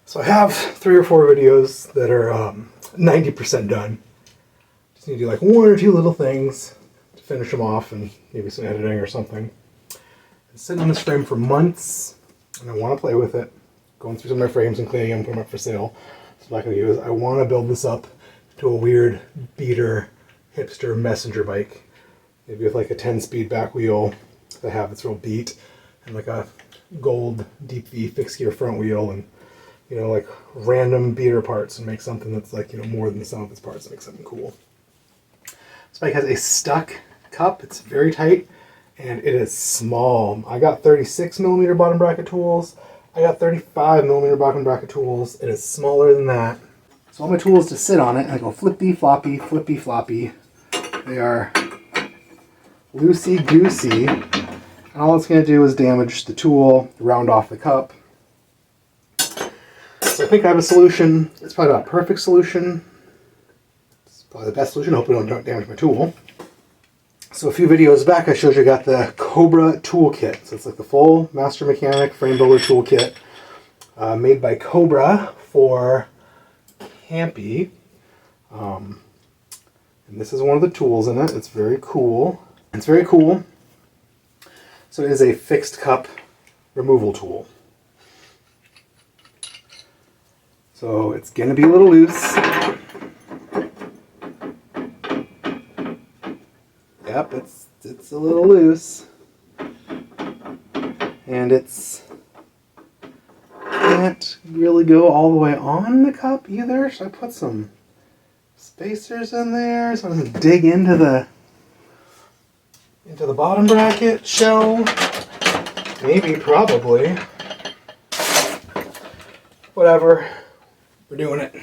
So I have 3 or 4 videos that are 90% done. Just need to do like 1 or 2 little things to finish them off and maybe some editing or something. It's sitting on this frame for months and I want to play with it. Going through some of my frames and cleaning them, putting them up for sale. So what I'm going to do is I want to build this up to a weird beater, hipster messenger bike. Maybe with like a 10-speed back wheel that I have that's real beat and like a gold deep V fixed gear front wheel and like random beater parts and make something that's like, more than the sum of its parts and make something cool. This bike has a stuck cup. It's very tight and it is small. I got 36mm bottom bracket tools. I got 35mm bottom bracket tools. It is smaller than that. So all my tools to sit on it, I go flippy floppy, flippy floppy. They are loosey goosey. And all it's going to do is damage the tool, round off the cup. So I think I have a solution. It's probably not a perfect solution. It's probably the best solution. I hope it don't damage my tool. So a few videos back I showed you I got the Cobra toolkit. So it's like the full Master Mechanic Frame Builder toolkit made by Cobra for campy. And this is one of the tools in it. It's very cool. It's very cool. So it is a fixed cup removal tool. So it's going to be a little loose. Yep, it's a little loose. And can't really go all the way on the cup either. Should I put some spacers in there so I can dig into the bottom bracket shell? Maybe, probably. Whatever. We're doing it.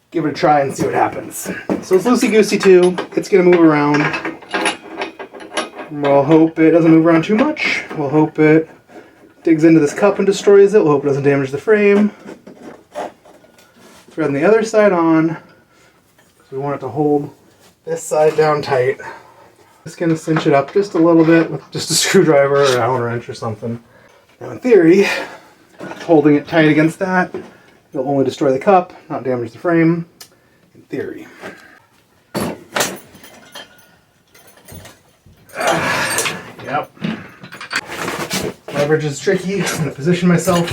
Give it a try and see what happens. So it's loosey-goosey too. It's going to move around. We'll hope it doesn't move around too much. We'll hope it digs into this cup and destroys it. We'll hope it doesn't damage the frame. Threading the other side on. So we want it to hold this side down tight. Just going to cinch it up just a little bit with just a screwdriver or an Allen wrench or something. Now in theory, holding it tight against that, it'll only destroy the cup, not damage the frame, in theory. Yep. Leverage is tricky. I'm going to position myself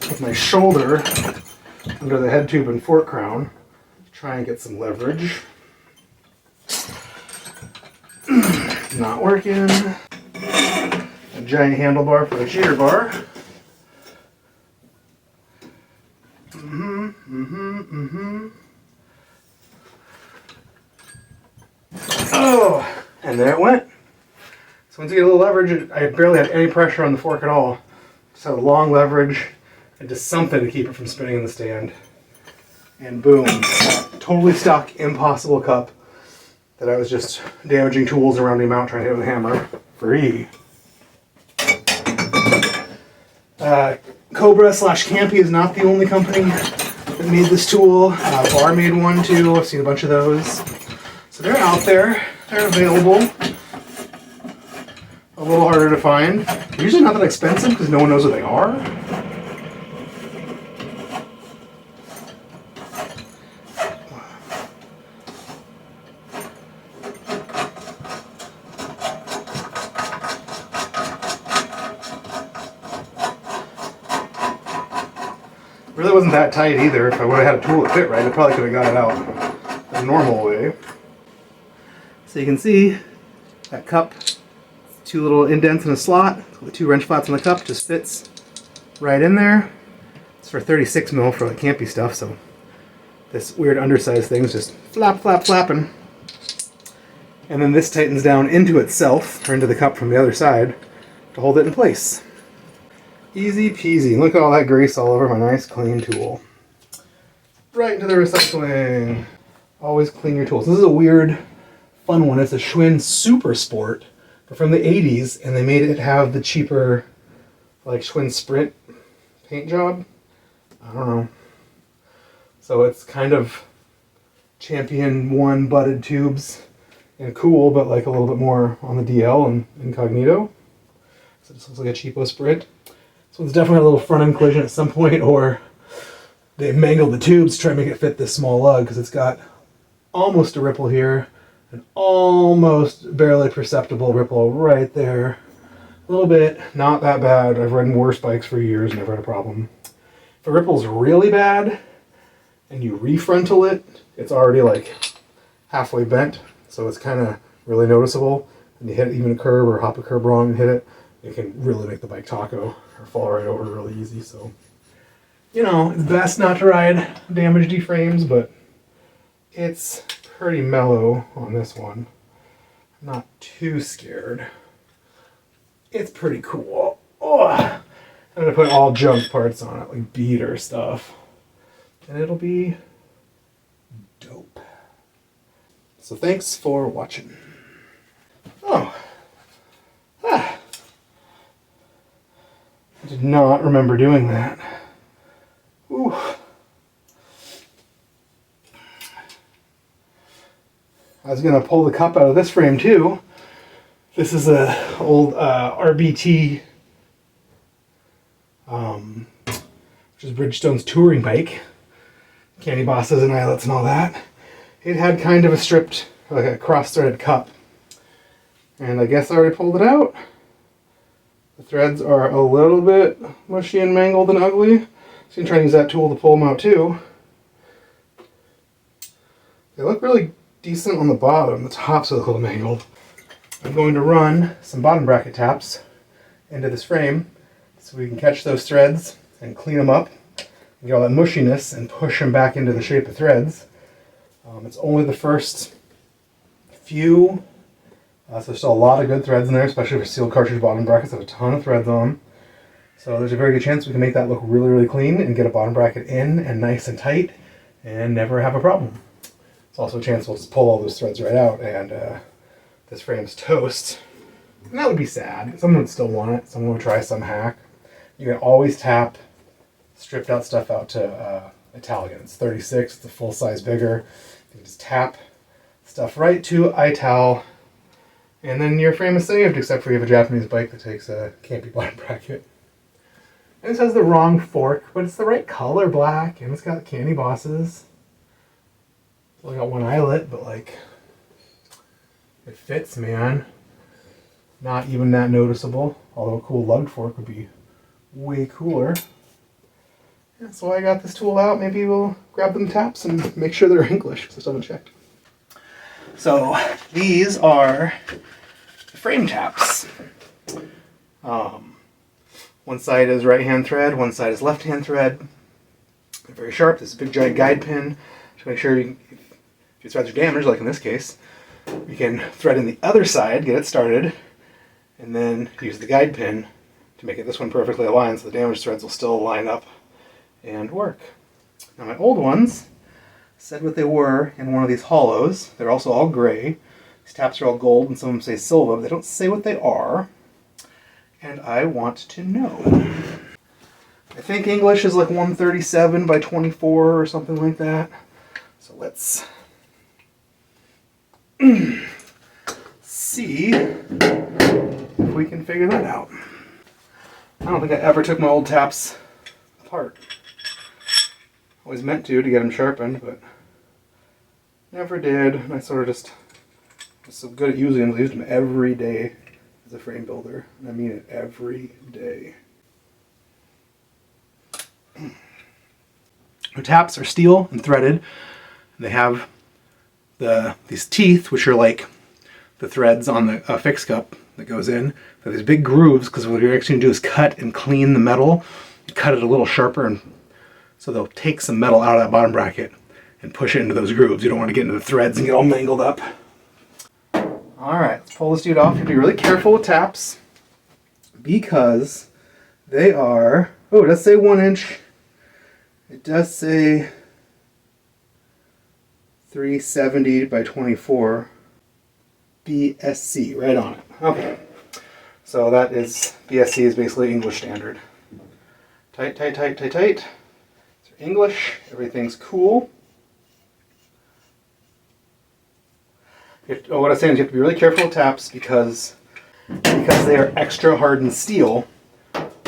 with my shoulder under the head tube and fork crown. Try and get some leverage. Not working. A giant handlebar for the cheater bar. Oh, and there it went. So once you get a little leverage, I barely had any pressure on the fork at all. Just had a long leverage and just something to keep it from spinning in the stand. And boom, totally stuck, impossible cup that I was just damaging tools around the mount trying to hit with a hammer. Free. Cobra/Campy is not the only company that made this tool. Bar made one too. I've seen a bunch of those. So they're out there. They're available. A little harder to find. They're usually not that expensive because no one knows what they are. Really wasn't that tight either. If I would have had a tool that fit right, I probably could have got it out the normal way. So you can see that cup, 2 little indents in a slot, the 2 wrench flats on the cup, just fits right in there. It's for 36mm for like campy stuff, so this weird undersized thing's just flapping. And then this tightens down into itself, or into the cup from the other side, to hold it in place. Easy peasy. Look at all that grease all over my nice clean tool. Right into the recycling. Always clean your tools. This is a weird, fun one. It's a Schwinn Super Sport, but from the 80s, and they made it have the cheaper, like Schwinn Sprint paint job. I don't know. So it's kind of Champion 1 butted tubes and cool, but like a little bit more on the DL and incognito. So this looks like a cheapo Sprint. So it's definitely a little front end collision at some point, or They mangled the tubes to try to make it fit this small lug because it's got almost a ripple here, an almost barely perceptible ripple right there. A little bit, not that bad. I've ridden worse bikes for years, never had a problem. If a ripple's really bad and you refrontal it, it's already like halfway bent, so it's kind of really noticeable. And you hit even a curb or hop a curb wrong and hit it, it can really make the bike taco or fall right over really easy. So, you know, it's best not to ride damaged D-frames, but it's pretty mellow on this one. I'm not too scared. It's pretty cool. Oh, I'm gonna put all junk parts on it, like beater stuff, and it'll be dope. So thanks for watching. Oh, I did not remember doing that. Ooh. I was gonna pull the cup out of this frame too. This is a old RBT, which is Bridgestone's touring bike. Candy bosses and eyelets and all that. It had kind of a stripped, like a cross-threaded cup. And I guess I already pulled it out. The threads are a little bit mushy and mangled and ugly. So you can try and use that tool to pull them out too. They look really decent on the bottom. The tops look a little mangled. I'm going to run some bottom bracket taps into this frame so we can catch those threads and clean them up and get all that mushiness and push them back into the shape of threads. It's only the first few. So there's still a lot of good threads in there, especially for sealed cartridge bottom brackets. Have a ton of threads on them. So there's a very good chance we can make that look really, really clean and get a bottom bracket in and nice and tight and never have a problem. It's also a chance we'll just pull all those threads right out and this frame's toast. And that would be sad. Someone would still want it. Someone would try some hack. You can always tap stripped out stuff out to Italian. It's 36, it's a full size bigger. You can just tap stuff right to Ital. And then your frame is saved, except for you have a Japanese bike that takes a campy bottom bracket. And this has the wrong fork, but it's the right color black, and it's got candy bosses. It's only got one eyelet, but like, it fits, man. Not even that noticeable, although a cool lug fork would be way cooler. Yeah, so I got this tool out. Maybe we'll grab them taps and make sure they're English, because I still haven't checked. So these are the frame taps. One side is right hand thread, one side is left hand thread. They're very sharp. This is a big giant guide pin to make sure if your threads are damaged, like in this case, you can thread in the other side, get it started, and then use the guide pin to make it this one perfectly aligned so the damaged threads will still line up and work. Now my old ones said what they were in one of these hollows. They're also all gray. These taps are all gold and some of them say silver, but they don't say what they are. And I want to know. I think English is like 137 by 24 or something like that. So let's see if we can figure that out. I don't think I ever took my old taps apart. Always meant to get them sharpened, but never did. And I sort of just was so good at using them, I used them every day as a frame builder. And I mean it, every day. The taps are steel and threaded. And they have these teeth, which are like the threads on the fix cup that goes in. They're these big grooves, because what you're actually going to do is cut and clean the metal, cut it a little sharper, and so they'll take some metal out of that bottom bracket and push it into those grooves. You don't want to get into the threads and get all mangled up. Alright, let's pull this dude off. You have to be really careful with taps because they are, oh, it does say 1 inch. It does say 370 by 24 BSC right on it. Okay, so that is, BSC is basically English standard. Tight, tight, tight, tight, tight. English, everything's cool. What I'm saying is you have to be really careful with taps because they are extra hardened steel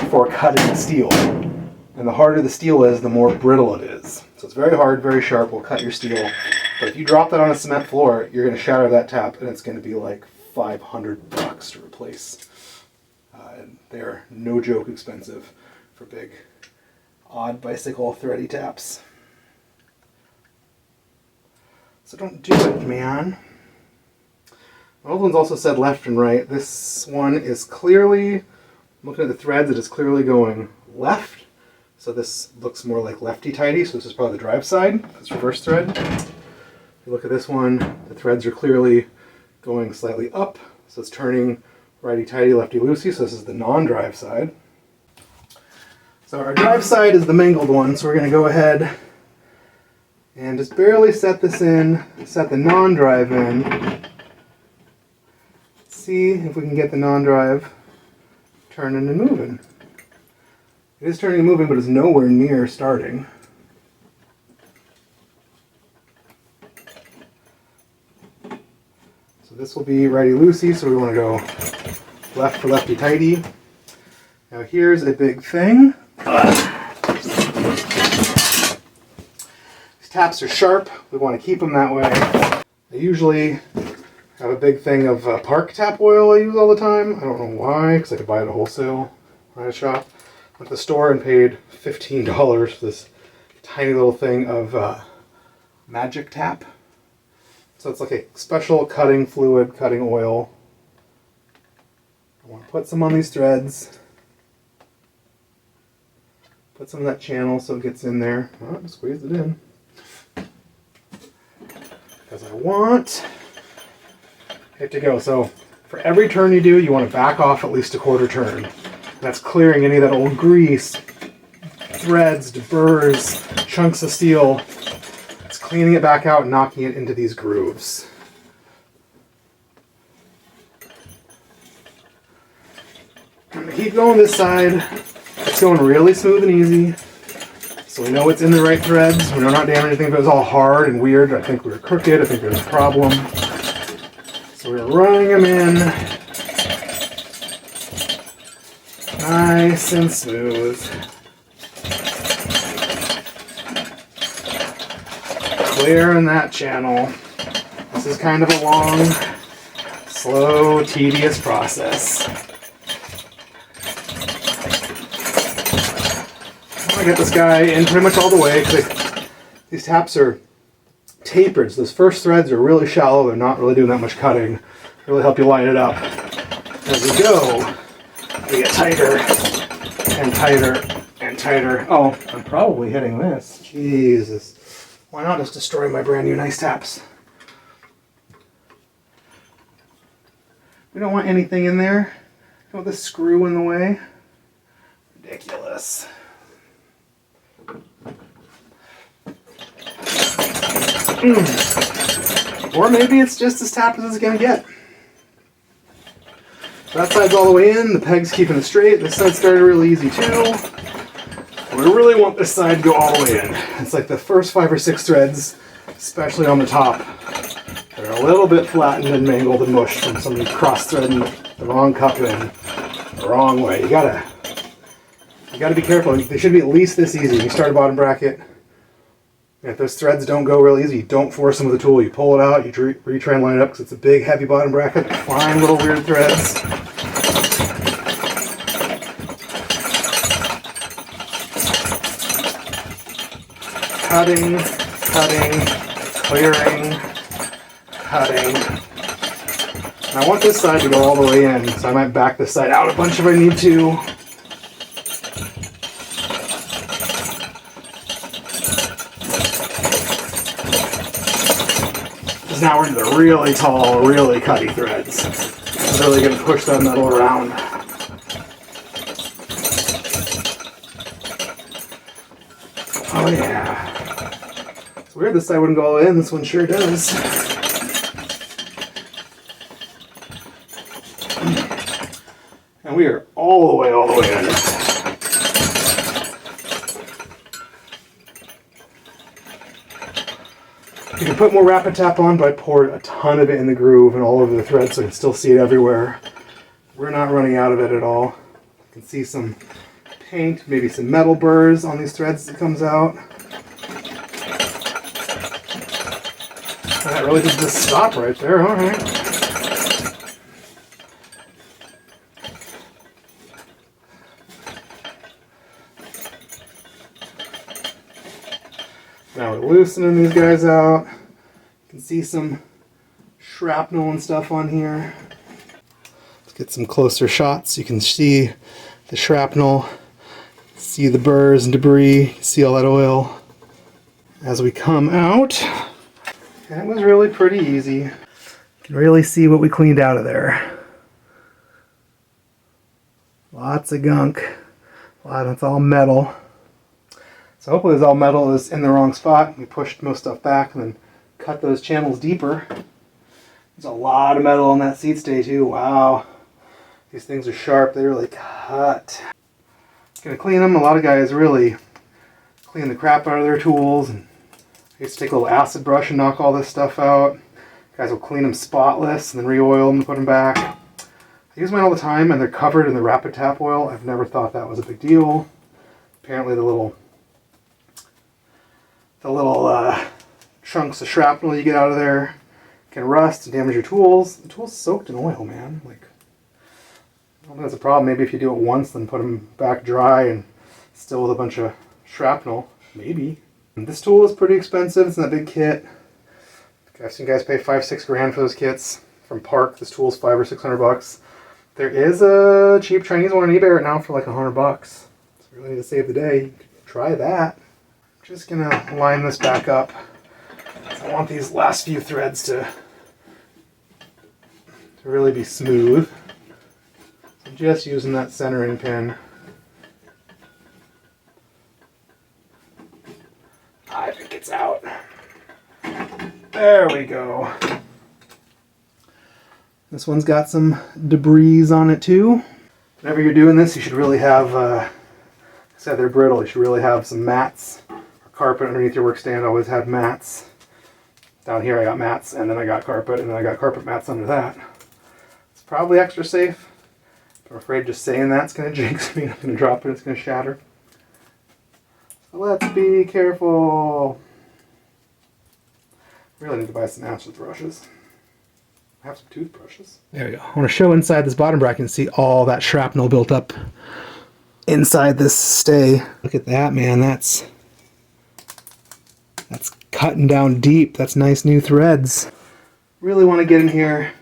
for cutting steel. And And the harder the steel is, the more brittle it is. So it's very hard, very sharp, will cut your steel. But if you drop that on a cement floor, you're going to shatter that tap, and it's going to be like $500 to replace. And they're no joke expensive for big, odd bicycle thready taps. So don't do it, man. My old one's also said left and right. This one is clearly, looking at the threads, it is clearly going left. So this looks more like lefty-tighty, so this is probably the drive side. It's reverse thread. If you look at this one, the threads are clearly going slightly up. So it's turning righty-tighty, lefty-loosey, so this is the non-drive side. So our drive side is the mangled one, so we're going to go ahead and just barely set this in, set the non-drive in. See if we can get the non-drive turning and moving. It is turning and moving, but it's nowhere near starting. So this will be righty-loosey, so we want to go left for lefty-tighty. Now here's a big thing. These taps are sharp. We want to keep them that way. I usually have a big thing of park tap oil I use all the time. I don't know why, because I could buy it at wholesale at a shop. Went to the store and paid $15 for this tiny little thing of magic tap. So it's like a special cutting fluid, cutting oil. I want to put some on these threads. Put some of that channel so it gets in there. Oh, squeeze it in. Because I want it to go. So for every turn you do, you want to back off at least a quarter turn. That's clearing any of that old grease, threads, burrs, chunks of steel. It's cleaning it back out and knocking it into these grooves. I'm going to keep going this side. It's going really smooth and easy. So we know it's in the right threads. We know not damaging anything. If it was all hard and weird, I think we were crooked. I think there's a problem. So we're running them in. Nice and smooth. Clearing that channel. This is kind of a long, slow, tedious process. I'm gonna get this guy in pretty much all the way because these taps are tapered. So those first threads are really shallow. They're not really doing that much cutting. They really help you line it up. As we go, we get tighter and tighter and tighter. Oh, I'm probably hitting this. Jesus. Why not just destroy my brand new nice taps? We don't want anything in there. Don't want this screw in the way. Ridiculous. Or maybe it's just as tapped as it's going to get. That side's all the way in, the peg's keeping it straight. This side started really easy too. We really want this side to go all the way in. It's like the first 5 or 6 threads, especially on the top, that are a little bit flattened and mangled and mushed from somebody cross-threading the wrong cup in the wrong way. You gotta be careful. They should be at least this easy. You start a bottom bracket. And if those threads don't go real easy, you don't force them with a tool. You pull it out, you retry and line it up because it's a big, heavy bottom bracket. Fine little weird threads. Cutting, cutting, clearing, cutting. And I want this side to go all the way in, so I might back this side out a bunch if I need to. Now we're into the really tall, really cutty threads. I'm really going to push that metal around. Oh yeah. It's weird this side wouldn't go all the way in, this one sure does. And we are all the way in. You can put more rapid tap on, but I poured a ton of it in the groove and all over the thread so you can still see it everywhere. We're not running out of it at all. You can see some paint, maybe some metal burrs on these threads as it comes out. That really did just stop right there, alright. Now we're loosening these guys out. You can see some shrapnel and stuff on here. Let's get some closer shots. You can see the shrapnel, see the burrs and debris, see all that oil as we come out. And it was really pretty easy. You can really see what we cleaned out of there. Lots of gunk. It's all metal. So hopefully this all metal is in the wrong spot. We pushed most stuff back and then cut those channels deeper. There's a lot of metal on that seat stay too. Wow. These things are sharp. They really cut. Gonna clean them. A lot of guys really clean the crap out of their tools. And I used to take a little acid brush and knock all this stuff out. Guys will clean them spotless and then re-oil them and put them back. I use mine all the time and they're covered in the Rapid Tap oil. I've never thought that was a big deal. Apparently the little chunks of shrapnel you get out of there can rust and damage your tools. The tool's soaked in oil, man. Like, I don't think that's a problem. Maybe if you do it once, then put them back dry and still with a bunch of shrapnel. Maybe. And this tool is pretty expensive. It's in that big kit. I've seen guys pay $5-6 grand for those kits from Park. This tool's $500 or $600. There is a cheap Chinese one on eBay right now for like $100. So if you really need to save the day, you could try that. I'm just gonna line this back up. I want these last few threads to really be smooth. I'm just using that centering pin. I think it's out. There we go. This one's got some debris on it too. Whenever you're doing this, you should really have, like I said, they're brittle. You should really have some mats or carpet underneath your workstand. I always have mats. Down here I got mats, and then I got carpet, and then I got carpet mats under that. It's probably extra safe. I'm afraid just saying that's going to jinx me. I'm going to drop it, it's going to shatter. So let's be careful. Really need to buy some acid brushes. I have some toothbrushes. There we go. I want to show inside this bottom bracket and see all that shrapnel built up inside this stay. Look at that, man. That's cutting down deep. That's nice new threads. Really want to get in here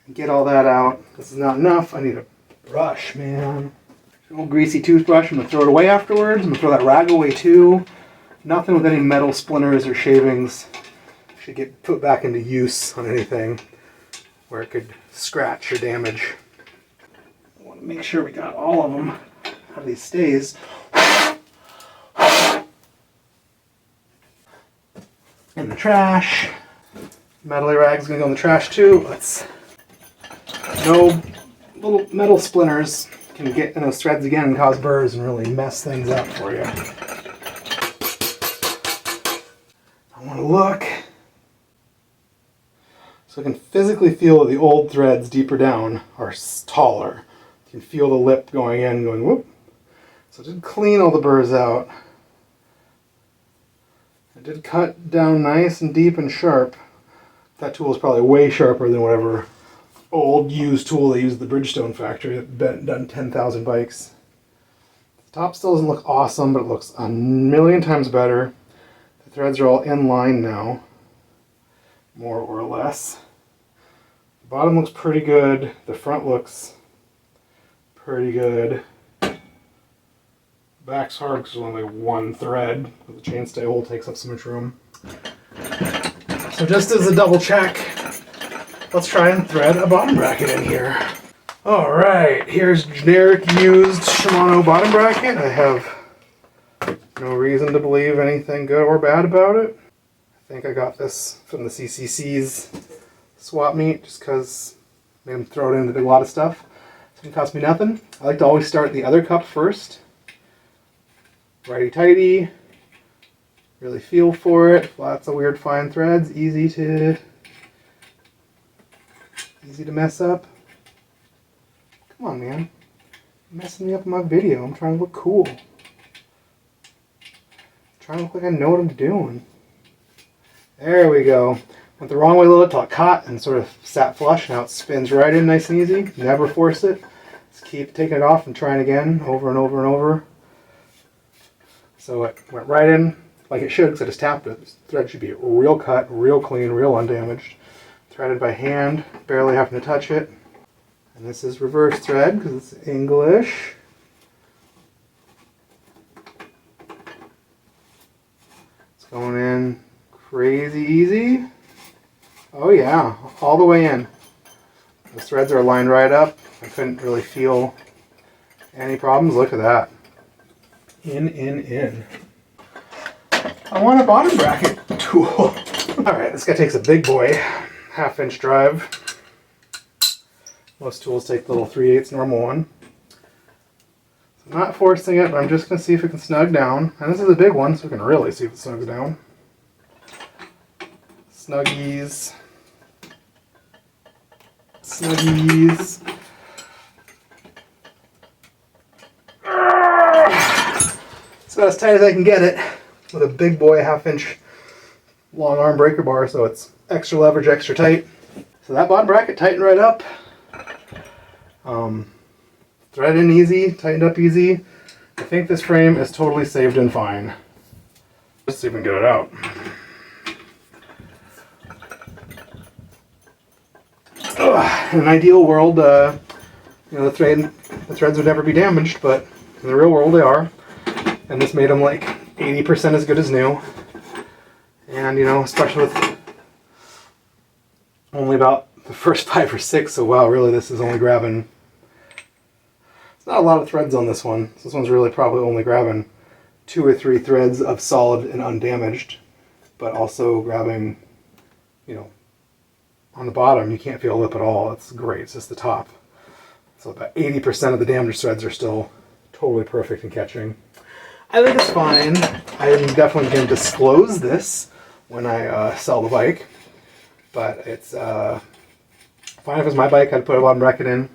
and get all that out. This is not enough. I need a brush, man. An old greasy toothbrush. I'm going to throw it away afterwards. I'm going to throw that rag away too. Nothing with any metal splinters or shavings should get put back into use on anything where it could scratch or damage. I want to make sure we got all of them out of these stays. In the trash. Metally rag's gonna go in the trash too. No little metal splinters can get in those threads again and cause burrs and really mess things up for you. I want to look. So I can physically feel that the old threads deeper down are taller. You can feel the lip going in, going whoop. So I did clean all the burrs out. I did cut down nice and deep and sharp. That tool is probably way sharper than whatever old used tool they used at the Bridgestone factory that done 10,000 bikes. The top still doesn't look awesome, but it looks a million times better. The threads are all in line now, more or less. The bottom looks pretty good. The front looks pretty good. The back's hard because there's only one thread. The chainstay hole takes up so much room. So just as a double check, let's try and thread a bottom bracket in here. Alright, here's generic used Shimano bottom bracket. I have no reason to believe anything good or bad about it. I think I got this from the CCC's swap meet just because made them throw it in a lot of stuff. It's going to cost me nothing. I like to always start the other cup first. Righty-tighty. Really feel for it. Lots of weird fine threads. Easy to mess up. Come on, man. Messing me up in my video. I'm trying to look cool. Trying to look like I know what I'm doing. There we go. Went the wrong way a little till it caught and sort of sat flush. Now it spins right in nice and easy. Never force it. Just keep taking it off and trying again over and over and over. So it went right in like it should because I just tapped it. This thread should be real cut, real clean, real undamaged. Threaded by hand, barely having to touch it. And this is reverse thread because it's English. It's going in crazy easy. Oh yeah, all the way in. The threads are lined right up. I couldn't really feel any problems. Look at that. In. I want a bottom bracket tool. Alright, this guy takes a big boy, 1/2-inch drive. Most tools take the little 3/8 normal one. So I'm not forcing it, but I'm just going to see if it can snug down. And this is a big one, so we can really see if it snugs down. Snuggies. Snuggies. It's about as tight as I can get it with a big boy 1/2-inch long arm breaker bar, so it's extra leverage, extra tight. So that bottom bracket tightened right up. Threaded in easy, tightened up easy. I think this frame is totally saved and fine. Let's see if we can get it out. In an ideal world, the threads would never be damaged, but in the real world they are. And this made them like 80% as good as new. And especially with only about the first 5 or 6, so wow, really this is only grabbing, it's not a lot of threads on this one. This one's really probably only grabbing 2 or 3 threads of solid and undamaged, but also grabbing, on the bottom you can't feel a lip at all. It's great, it's just the top. So about 80% of the damaged threads are still totally perfect in catching. I think it's fine. I'm definitely going to disclose this when I sell the bike, but it's fine if it's my bike. I'd put a bottom bracket in,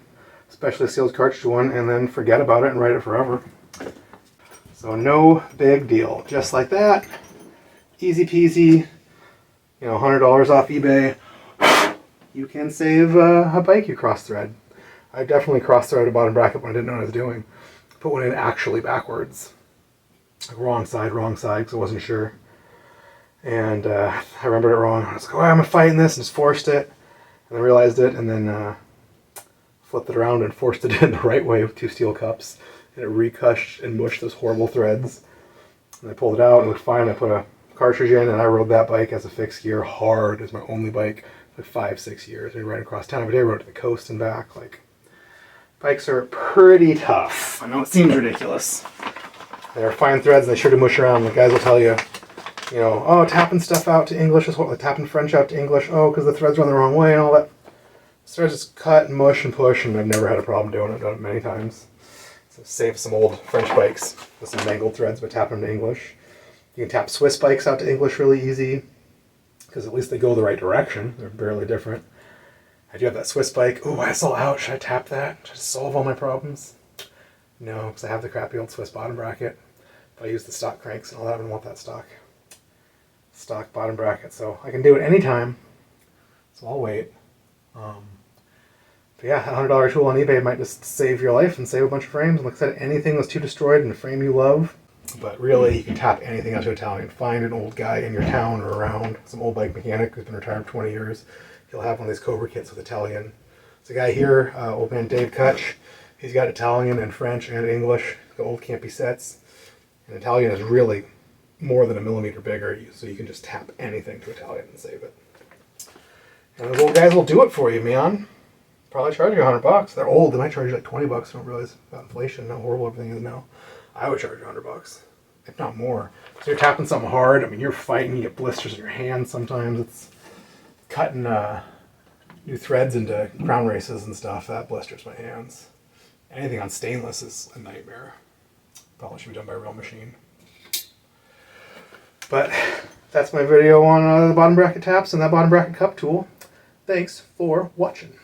especially a sealed cartridge one, and then forget about it and ride it forever. So no big deal. Just like that, easy peasy. $100 off eBay. You can save a bike you cross-thread. I definitely cross-threaded a bottom bracket when I didn't know what I was doing. Put one in actually backwards. Like wrong side, because I wasn't sure. And I remembered it wrong. I was like, I'm fighting this, and just forced it. And then realized it, and then flipped it around and forced it in the right way with 2 steel cups. And it recushed and mushed those horrible threads. And I pulled it out, and it looked fine. I put a cartridge in, and I rode that bike as a fixed gear hard. It's my only bike for 5-6 years. I ride across town every day, rode to the coast and back. Like, bikes are pretty tough. I know it seems ridiculous. They're fine threads, and they sure to mush around. The guys will tell you, oh, tapping stuff out to English is what, like tapping French out to English, oh, because the threads run the wrong way and all that. Threads just cut and mush and push, and I've never had a problem doing it. I've done it many times. So save some old French bikes with some mangled threads, but tap them to English. You can tap Swiss bikes out to English really easy, because at least they go the right direction. They're barely different. I do have that Swiss bike. Oh, I saw out. Should I tap that? Should I solve all my problems? No, because I have the crappy old Swiss bottom bracket. If I use the stock cranks and all that, I wouldn't want that stock bottom bracket. So I can do it anytime. So I'll wait. But yeah, a $100 tool on eBay might just save your life and save a bunch of frames. And like I said, anything that's too destroyed in a frame you love. But really, you can tap anything out to Italian. Find an old guy in your town or around, some old bike mechanic who's been retired for 20 years. He'll have one of these Cobra kits with Italian. There's a guy here, old man Dave Kutch. He's got Italian and French and English, the old campy sets. And Italian is really more than a millimeter bigger, so you can just tap anything to Italian and save it. And those old guys will do it for you, man. Probably charge you $100. They're old. They might charge you like $20. I don't realize about inflation, how horrible everything is now. I would charge you $100, if not more. So you're tapping something hard. I mean, you're fighting. You get blisters in your hands sometimes. It's cutting new threads into crown races and stuff. That blisters my hands. Anything on stainless is a nightmare. Probably should be done by a real machine. But that's my video on the bottom bracket taps and that bottom bracket cup tool. Thanks for watching.